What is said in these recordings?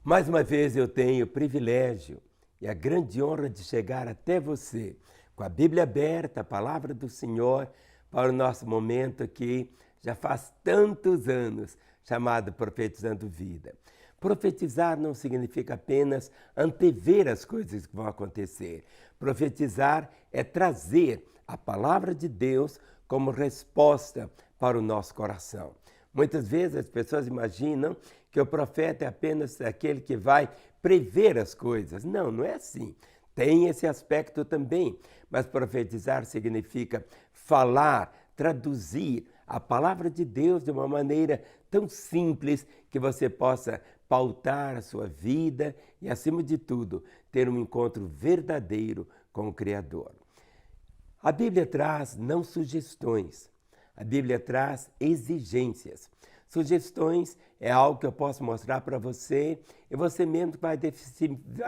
Mais uma vez eu tenho o privilégio e a grande honra de chegar até você com a Bíblia aberta, a palavra do Senhor, para o nosso momento aqui, já faz tantos anos, chamado Profetizando Vida. Profetizar não significa apenas antever as coisas que vão acontecer. Profetizar é trazer a palavra de Deus como resposta para o nosso coração. Muitas vezes as pessoas imaginam que o profeta é apenas aquele que vai prever as coisas. Não, não é assim. Tem esse aspecto também, mas profetizar significa falar, traduzir a palavra de Deus de uma maneira tão simples que você possa pautar a sua vida e, acima de tudo, ter um encontro verdadeiro com o Criador. A Bíblia traz não sugestões, a Bíblia traz exigências. Sugestões é algo que eu posso mostrar para você e você mesmo vai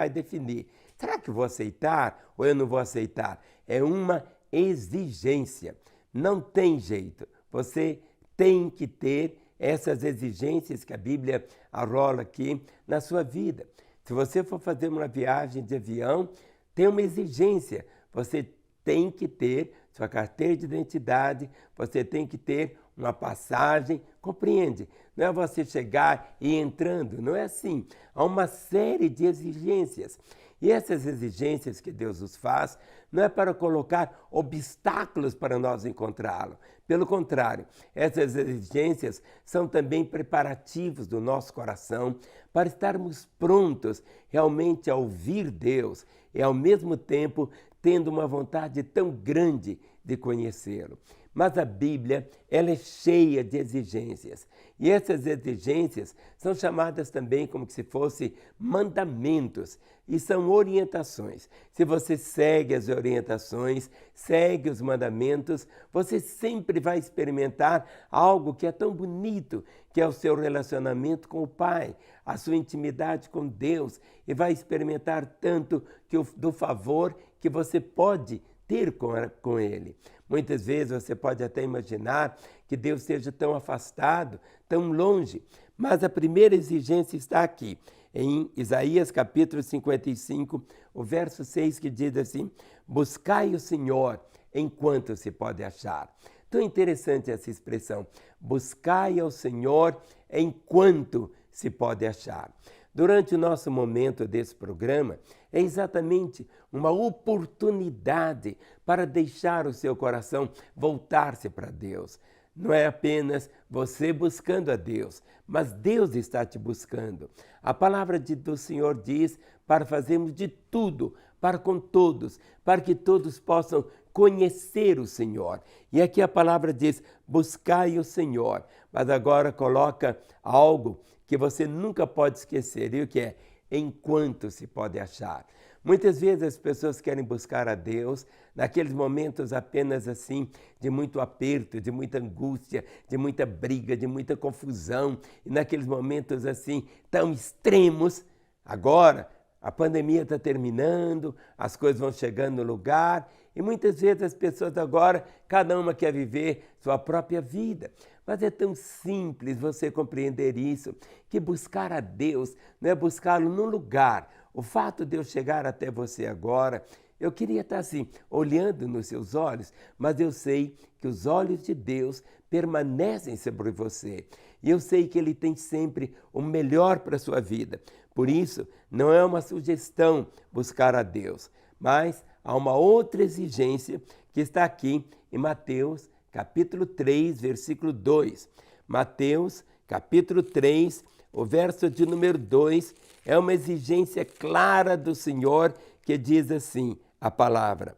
definir. Será que eu vou aceitar ou eu não vou aceitar? É uma exigência. Não tem jeito. Você tem que ter essas exigências que a Bíblia arrola aqui na sua vida. Se você for fazer uma viagem de avião, tem uma exigência. Você tem que ter sua carteira de identidade, você tem que ter uma passagem, compreende? Não é você chegar e entrando, não é assim. Há uma série de exigências. E essas exigências que Deus nos faz não é para colocar obstáculos para nós encontrá-lo. Pelo contrário, essas exigências são também preparativos do nosso coração para estarmos prontos realmente a ouvir Deus e ao mesmo tempo tendo uma vontade tão grande de conhecê-lo. Mas a Bíblia, ela é cheia de exigências. E essas exigências são chamadas também como se fossem mandamentos e são orientações. Se você segue as orientações, segue os mandamentos, você sempre vai experimentar algo que é tão bonito, que é o seu relacionamento com o Pai, a sua intimidade com Deus, e vai experimentar tanto do favor que você pode ter com Ele. Muitas vezes você pode até imaginar que Deus esteja tão afastado, tão longe, mas a primeira exigência está aqui, em Isaías capítulo 55, o verso 6, que diz assim: buscai o Senhor enquanto se pode achar. Tão interessante essa expressão, buscai ao Senhor enquanto se pode achar. Durante o nosso momento desse programa, é exatamente uma oportunidade para deixar o seu coração voltar-se para Deus. Não é apenas você buscando a Deus, mas Deus está te buscando. A palavra do Senhor diz para fazermos de tudo, para com todos, para que todos possam conhecer o Senhor. E aqui a palavra diz, buscai o Senhor, mas agora coloca algo que você nunca pode esquecer, e o que é? Enquanto se pode achar. Muitas vezes as pessoas querem buscar a Deus naqueles momentos apenas assim, de muito aperto, de muita angústia, de muita briga, de muita confusão, e naqueles momentos assim, tão extremos. Agora, a pandemia está terminando, as coisas vão chegando no lugar, e muitas vezes as pessoas agora, cada uma quer viver sua própria vida. Mas é tão simples você compreender isso, que buscar a Deus não é buscá-lo num lugar. O fato de eu chegar até você agora, eu queria estar assim, olhando nos seus olhos, mas eu sei que os olhos de Deus permanecem sobre você. E eu sei que Ele tem sempre o melhor para a sua vida. Por isso, não é uma sugestão buscar a Deus, mas há uma outra exigência que está aqui em Mateus capítulo 3, versículo 2. Mateus, capítulo 3, o verso de número 2, é uma exigência clara do Senhor que diz assim, a palavra: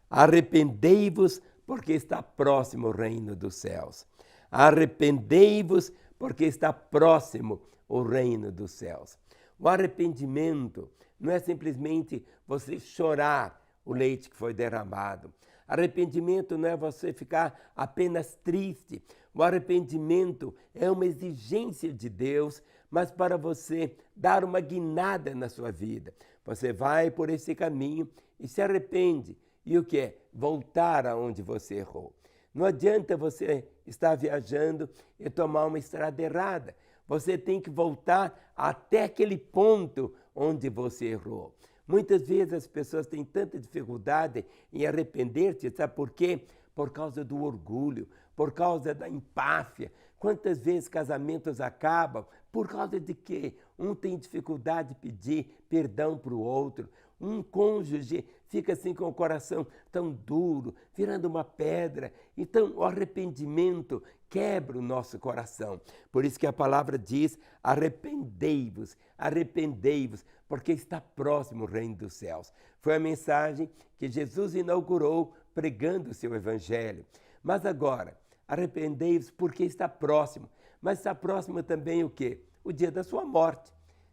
arrependei-vos porque está próximo o reino dos céus. Arrependei-vos porque está próximo o reino dos céus. O arrependimento não é simplesmente você chorar o leite que foi derramado. Arrependimento não é você ficar apenas triste. O arrependimento é uma exigência de Deus, mas para você dar uma guinada na sua vida. Você vai por esse caminho e se arrepende. E o que é? Voltar aonde você errou. Não adianta você estar viajando e tomar uma estrada errada. Você tem que voltar até aquele ponto onde você errou. Muitas vezes as pessoas têm tanta dificuldade em arrepender-se, sabe por quê? Por causa do orgulho, por causa da empáfia. Quantas vezes casamentos acabam por causa de quê? Um tem dificuldade de pedir perdão para o outro. Um cônjuge fica assim com o coração tão duro, virando uma pedra. Então o arrependimento quebra o nosso coração. Por isso que a palavra diz: arrependei-vos, arrependei-vos, porque está próximo o reino dos céus. Foi a mensagem que Jesus inaugurou pregando o seu evangelho. Mas agora, arrependei-vos porque está próximo. Mas está próximo também o quê? O dia da sua morte.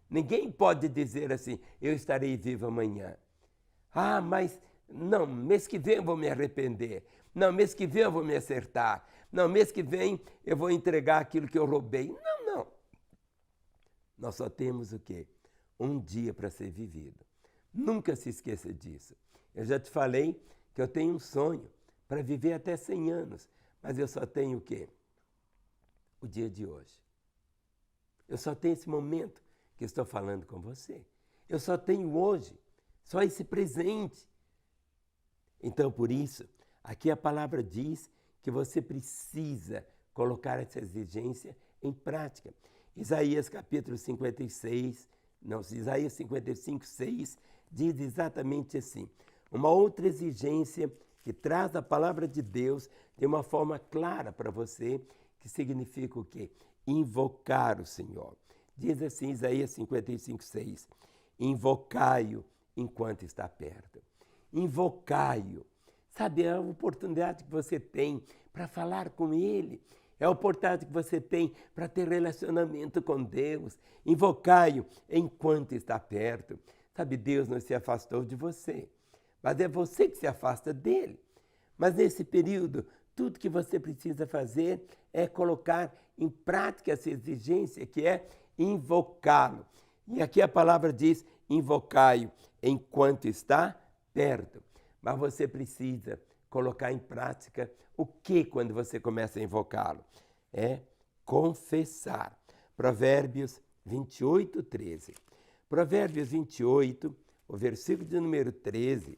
Ninguém pode dizer assim: eu estarei vivo amanhã. Ah, mas não, mês que vem eu vou me arrepender. Não, mês que vem eu vou me acertar. Não, mês que vem eu vou entregar aquilo que eu roubei. Não, não. Nós só temos o quê? Um dia para ser vivido. Nunca se esqueça disso. Eu já te falei que eu tenho um sonho para viver até 100 anos, mas eu só tenho o quê? O dia de hoje. Eu só tenho esse momento que estou falando com você. Eu só tenho hoje, só esse presente. Então, por isso, aqui a palavra diz que você precisa colocar essa exigência em prática. Isaías capítulo 56, não, Isaías 55, 6, diz exatamente assim. Uma outra exigência que traz a palavra de Deus de uma forma clara para você, que significa o quê? Invocar o Senhor. Diz assim Isaías 55, 6, invocai-o enquanto está perto. Invocai-o. Sabe, é a oportunidade que você tem para falar com Ele. É a oportunidade que você tem para ter relacionamento com Deus. Invocai-o enquanto está perto. Sabe, Deus não se afastou de você, mas é você que se afasta dele. Mas nesse período, tudo que você precisa fazer é colocar em prática essa exigência, que é invocá-lo. E aqui a palavra diz: invocai-o enquanto está perto. Mas você precisa colocar em prática o que quando você começa a invocá-lo? É confessar. Provérbios 28, 13. Provérbios 28, o versículo de número 13,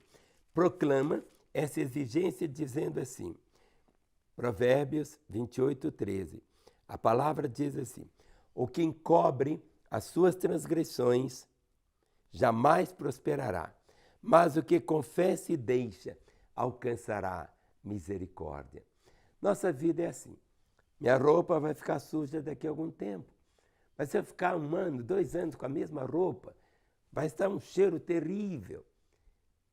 proclama essa exigência dizendo assim, Provérbios 28, 13. A palavra diz assim: o que encobre as suas transgressões jamais prosperará, mas o que confessa e deixa alcançará misericórdia. Nossa vida é assim. Minha roupa vai ficar suja daqui a algum tempo. Mas se eu ficar 1 ano, 2 anos com a mesma roupa, vai estar um cheiro terrível.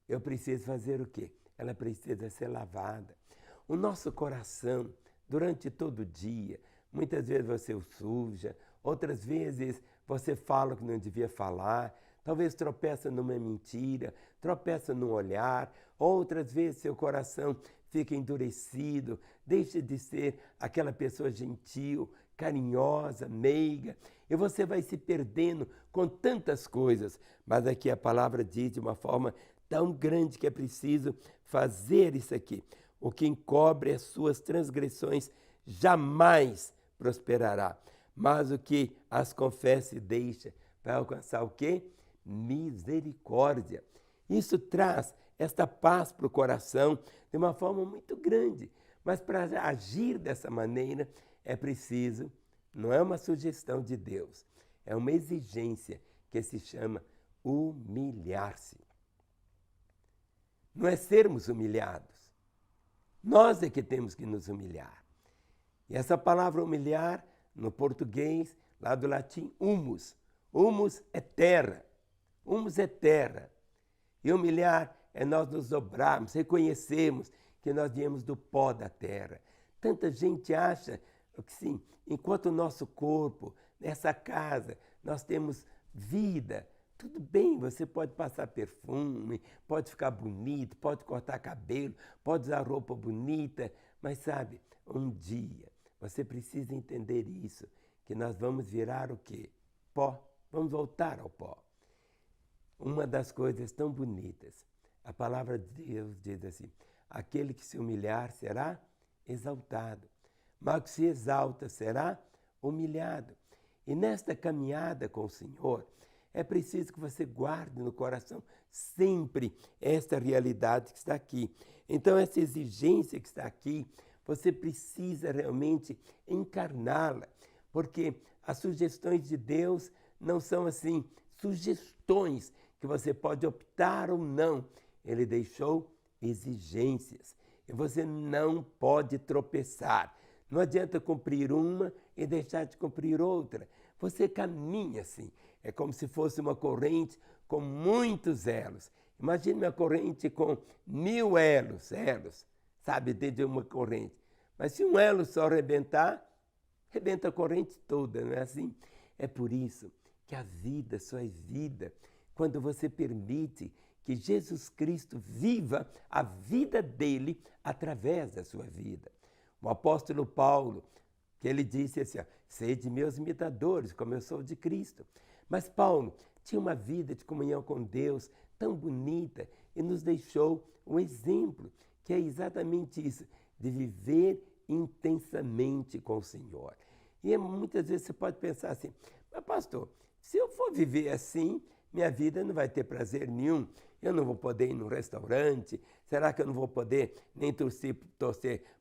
Eu preciso fazer o quê? Ela precisa ser lavada. O nosso coração, durante todo o dia, muitas vezes você o suja, outras vezes você fala o que não devia falar, talvez tropeça numa mentira, tropeça num olhar, outras vezes seu coração fica endurecido, deixa de ser aquela pessoa gentil, carinhosa, meiga, e você vai se perdendo com tantas coisas. Mas aqui a palavra diz de uma forma tão grande que é preciso fazer isso aqui. O que encobre as suas transgressões jamais prosperará, mas o que as confessa e deixa vai alcançar o quê? Misericórdia. Isso traz esta paz para o coração de uma forma muito grande. Mas para agir dessa maneira é preciso, não é uma sugestão de Deus, é uma exigência que se chama humilhar-se. Não é sermos humilhados. Nós é que temos que nos humilhar. E essa palavra humilhar, no português, lá do latim, humus. Humus é terra. Humus é terra. E humilhar é nós nos dobrarmos, reconhecermos que nós viemos do pó da terra. Tanta gente acha que sim, enquanto o nosso corpo, nessa casa, nós temos vida. Tudo bem, você pode passar perfume, pode ficar bonito, pode cortar cabelo, pode usar roupa bonita, mas sabe, um dia você precisa entender isso, que nós vamos virar o quê? Pó. Vamos voltar ao pó. Uma das coisas tão bonitas, a palavra de Deus diz assim: aquele que se humilhar será exaltado, mas o que se exalta será humilhado. E nesta caminhada com o Senhor, é preciso que você guarde no coração sempre esta realidade que está aqui. Então, essa exigência que está aqui, você precisa realmente encarná-la, porque as sugestões de Deus não são assim sugestões que você pode optar ou não. Ele deixou exigências e você não pode tropeçar. Não adianta cumprir uma e deixar de cumprir outra. Você caminha assim, é como se fosse uma corrente com muitos elos. Imagine uma corrente com 1000 elos, sabe, dentro de uma corrente. Mas se um elo só arrebentar, rebenta a corrente toda, não é assim? É por isso que a vida só é vida quando você permite que Jesus Cristo viva a vida dele através da sua vida. O apóstolo Paulo, que ele disse assim, sede meus imitadores, como eu sou de Cristo. Mas Paulo tinha uma vida de comunhão com Deus tão bonita e nos deixou um exemplo, que é exatamente isso, de viver intensamente com o Senhor. E muitas vezes você pode pensar assim, mas pastor, se eu for viver assim, minha vida não vai ter prazer nenhum. Eu não vou poder ir num restaurante, será que eu não vou poder nem torcer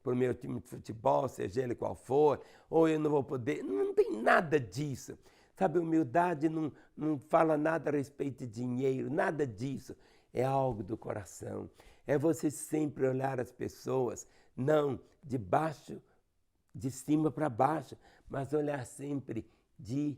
para o meu time de futebol, seja ele qual for, ou eu não vou poder, não tem nada disso. Sabe, humildade não fala nada a respeito de dinheiro, nada disso. É algo do coração. É você sempre olhar as pessoas, não de baixo, de cima para baixo, mas olhar sempre de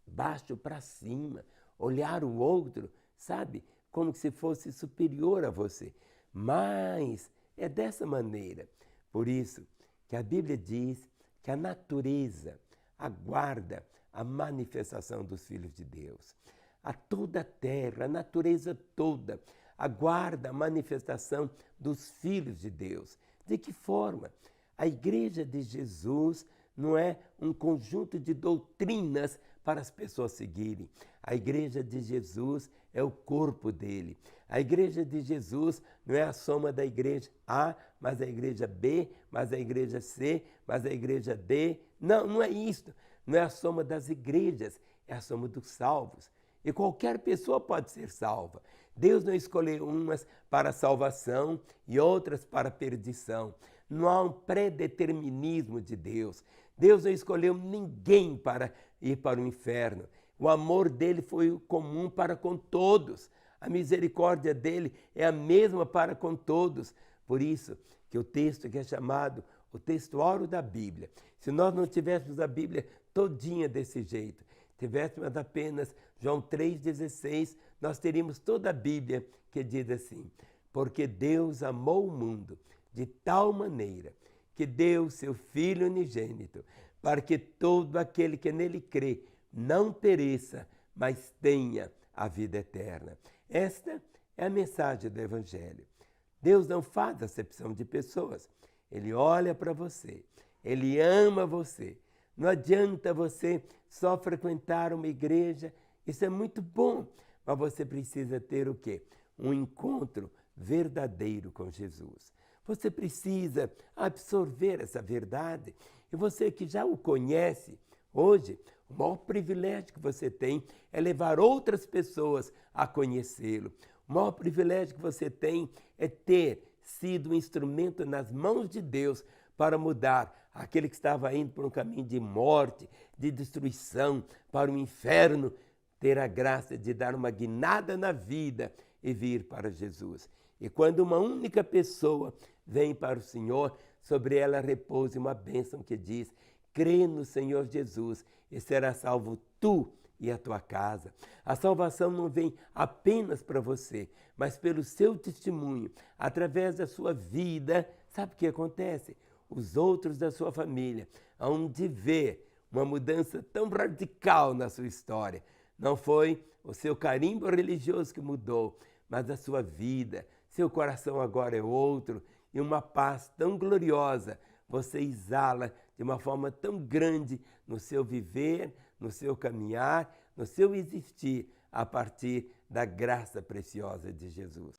baixo para cima. Olhar o outro, sabe, como se fosse superior a você. Mas é dessa maneira. Por isso que a Bíblia diz que a natureza aguarda a manifestação dos filhos de Deus. A toda a terra, a natureza toda, aguarda a manifestação dos filhos de Deus. De que forma? A igreja de Jesus não é um conjunto de doutrinas para as pessoas seguirem. A igreja de Jesus é o corpo dele. A igreja de Jesus não é a soma da igreja A, mas a igreja B, mas a igreja C, mas a igreja D. Não, não é isso. Não é a soma das igrejas, é a soma dos salvos. E qualquer pessoa pode ser salva. Deus não escolheu umas para salvação e outras para perdição. Não há um pré-determinismo de Deus. Deus não escolheu ninguém para ir para o inferno. O amor dele foi comum para com todos. A misericórdia dele é a mesma para com todos. Por isso que o texto que é chamado o textuário da Bíblia, se nós não tivéssemos a Bíblia todinha desse jeito, tivéssemos apenas João 3,16, nós teríamos toda a Bíblia que diz assim, porque Deus amou o mundo de tal maneira que deu seu Filho unigênito, para que todo aquele que nele crê não pereça, mas tenha a vida eterna. Esta é a mensagem do Evangelho. Deus não faz acepção de pessoas. Ele olha para você, ele ama você. Não adianta você só frequentar uma igreja, isso é muito bom, mas você precisa ter o quê? Um encontro verdadeiro com Jesus. Você precisa absorver essa verdade. E você que já o conhece, hoje, o maior privilégio que você tem é levar outras pessoas a conhecê-lo. O maior privilégio que você tem é ter sido um instrumento nas mãos de Deus para mudar aquele que estava indo por um caminho de morte, de destruição, para o inferno, ter a graça de dar uma guinada na vida e vir para Jesus. E quando uma única pessoa vem para o Senhor, sobre ela repousa uma bênção que diz, crê no Senhor Jesus e será salvo tu e a tua casa. A salvação não vem apenas para você, mas pelo seu testemunho, através da sua vida. Sabe o que acontece? Os outros da sua família hão de ver uma mudança tão radical na sua história. Não foi o seu carimbo religioso que mudou, mas a sua vida. Seu coração agora é outro e uma paz tão gloriosa você exala de uma forma tão grande no seu viver, no seu caminhar, no seu existir, a partir da graça preciosa de Jesus.